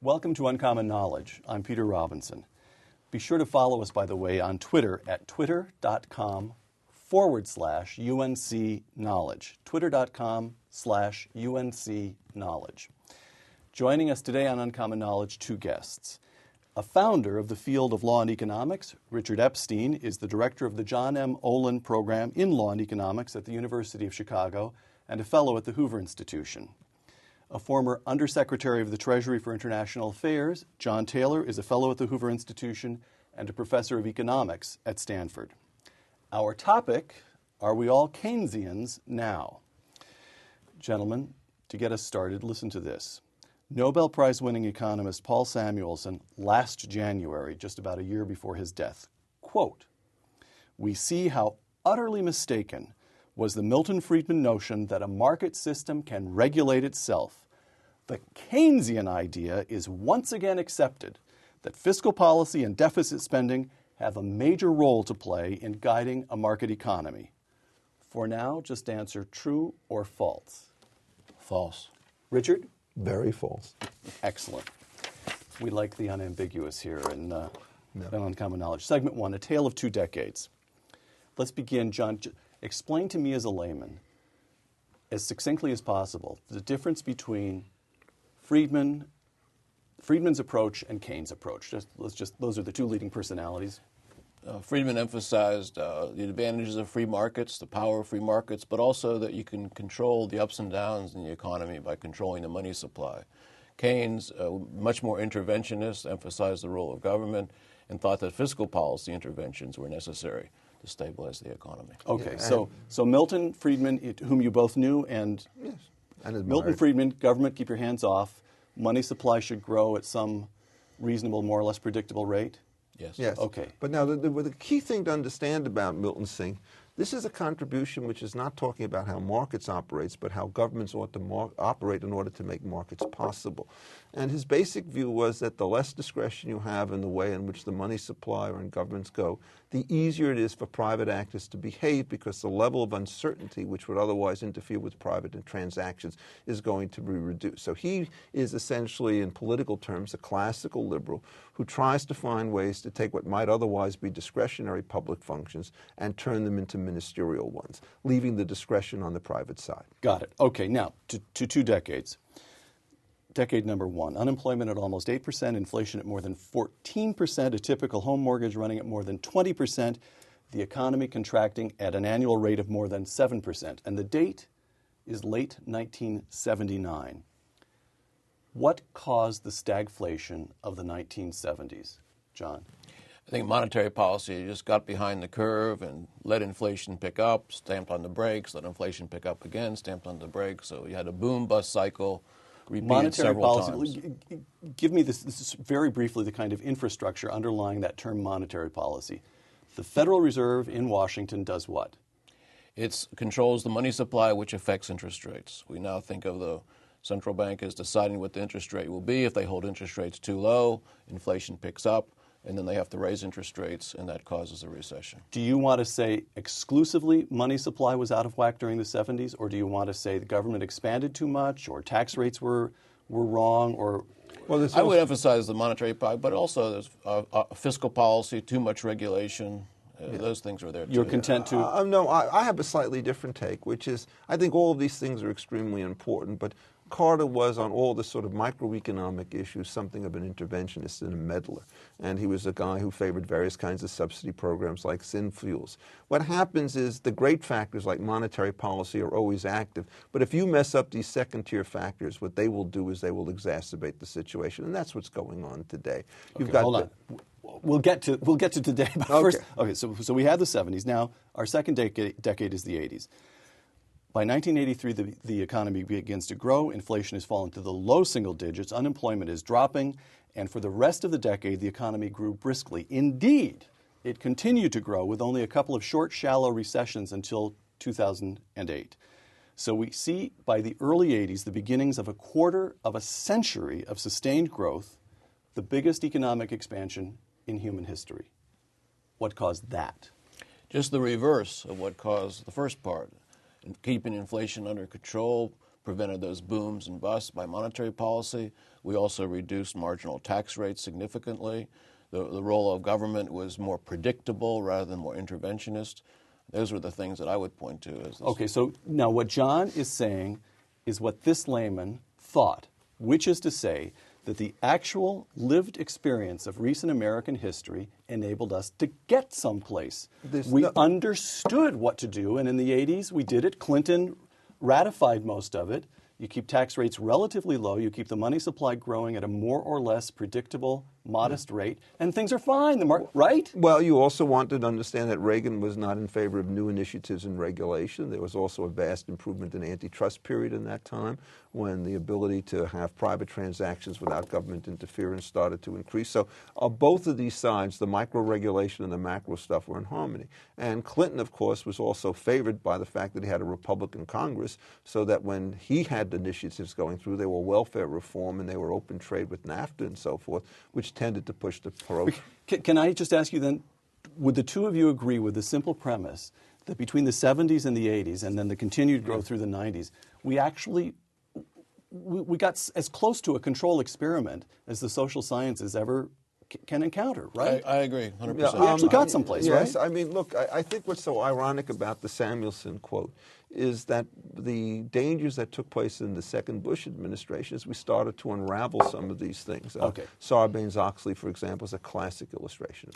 Welcome to Uncommon Knowledge. I'm Peter Robinson. Be sure to follow us, by the way, on Twitter at twitter.com/UNC Knowledge. Twitter.com/UNC Knowledge. Joining us today on Uncommon Knowledge, two guests. A founder of the field of law and economics, Richard Epstein, is the director of the John M. Olin Program in Law and Economics at the University of Chicago and a fellow at the Hoover Institution. A former Undersecretary of the Treasury for International Affairs, John Taylor is a fellow at the Hoover Institution and a professor of economics at Stanford. Our topic, are we all Keynesians now? Gentlemen, to get us started, listen to this. Nobel Prize-winning economist Paul Samuelson, last January, just about a year before his death, quote, "We see how utterly mistaken was the Milton Friedman notion that a market system can regulate itself. The Keynesian idea is once again accepted that fiscal policy and deficit spending have a major role to play in guiding a market economy. For now, just answer true or false." False. Richard? Very false. Excellent. We like the unambiguous here in Uncommon Knowledge. Segment one, a tale of 2 decades. Let's begin, John. Explain to me as a layman, as succinctly as possible, the difference between Friedman's approach and Keynes' approach. Those are the two leading personalities. Friedman emphasized the advantages of free markets, the power of free markets, but also that you can control the ups and downs in the economy by controlling the money supply. Keynes, much more interventionist, emphasized the role of government and thought that fiscal policy interventions were necessary to stabilize the economy. Okay, so Milton Friedman, whom you both knew, and Milton Friedman, government, keep your hands off. Money supply should grow at some reasonable, more or less predictable rate. Yes. Yes. Okay. But now the key thing to understand about Milton's thing, this is a contribution which is not talking about how markets operates, but how governments ought to operate in order to make markets possible. And his basic view was that the less discretion you have in the way in which the money supply or in governments go, the easier it is for private actors to behave because the level of uncertainty which would otherwise interfere with private transactions is going to be reduced. So he is essentially, in political terms, a classical liberal who tries to find ways to take what might otherwise be discretionary public functions and turn them into ministerial ones, leaving the discretion on the private side. Got it. Okay, now to 2 decades. Decade number one, unemployment at almost 8%, inflation at more than 14%, a typical home mortgage running at more than 20%, the economy contracting at an annual rate of more than 7%. And the date is late 1979. What caused the stagflation of the 1970s, John? I think monetary policy just got behind the curve and let inflation pick up, stamped on the brakes, let inflation pick up again, stamped on the brakes. So you had a boom-bust cycle repeated monetary several policy. times. Give me this is very briefly the kind of infrastructure underlying that term monetary policy. The Federal Reserve in Washington does what? It controls the money supply, which affects interest rates. We now think of the central bank as deciding what the interest rate will be. If they hold interest rates too low, inflation picks up, and then they have to raise interest rates, and that causes a recession. Do you want to say exclusively money supply was out of whack during the 70s, or do you want to say the government expanded too much, or tax rates were wrong, or? Well, I would emphasize the monetary policy, but also there's fiscal policy, too much regulation. Those things are there too. You're content to? No, I have a slightly different take, which is I think all of these things are extremely important, but Carter was, on all the sort of microeconomic issues, something of an interventionist and a meddler. And he was a guy who favored various kinds of subsidy programs like syn fuels. What happens is the great factors like monetary policy are always active. But if you mess up these second-tier factors, what they will do is they will exacerbate the situation. And that's what's going on today. Hold on. We'll get to today. But first, so we have the 70s. Now, our second decade is the 80s. By 1983, the economy begins to grow, inflation has fallen to the low single digits, unemployment is dropping, and for the rest of the decade, the economy grew briskly. Indeed, it continued to grow with only a couple of short, shallow recessions until 2008. So we see by the early 80s the beginnings of a quarter of a century of sustained growth, the biggest economic expansion in human history. What caused that? Just the reverse of what caused the first part. Keeping inflation under control, prevented those booms and busts by monetary policy. We also reduced marginal tax rates significantly. The role of government was more predictable rather than more interventionist. Those were the things that I would point to. Okay, so now what John is saying is what this layman thought, which is to say that the actual lived experience of recent American history enabled us to get someplace. We understood what to do, and in the 80s we did it. Clinton ratified most of it. You keep tax rates relatively low. You keep the money supply growing at a more or less predictable, modest rate, and things are fine, right? Well, you also wanted to understand that Reagan was not in favor of new initiatives in regulation. There was also a vast improvement in antitrust period in that time when the ability to have private transactions without government interference started to increase. So both of these sides, the micro-regulation and the macro stuff, were in harmony. And Clinton, of course, was also favored by the fact that he had a Republican Congress, so that when he had initiatives going through, they were welfare reform and they were open trade with NAFTA and so forth, which tended to push the approach. Can I just ask you then, would the two of you agree with the simple premise that between the 70s and the 80s and then the continued growth through the 90s, we actually we got as close to a control experiment as the social sciences ever can encounter, right? I agree, 100%. Yeah, we actually got someplace, right? Yes, I mean, look, I think what's so ironic about the Samuelson quote is that the dangers that took place in the second Bush administration is we started to unravel some of these things. Okay. Sarbanes-Oxley, for example, is a classic illustration.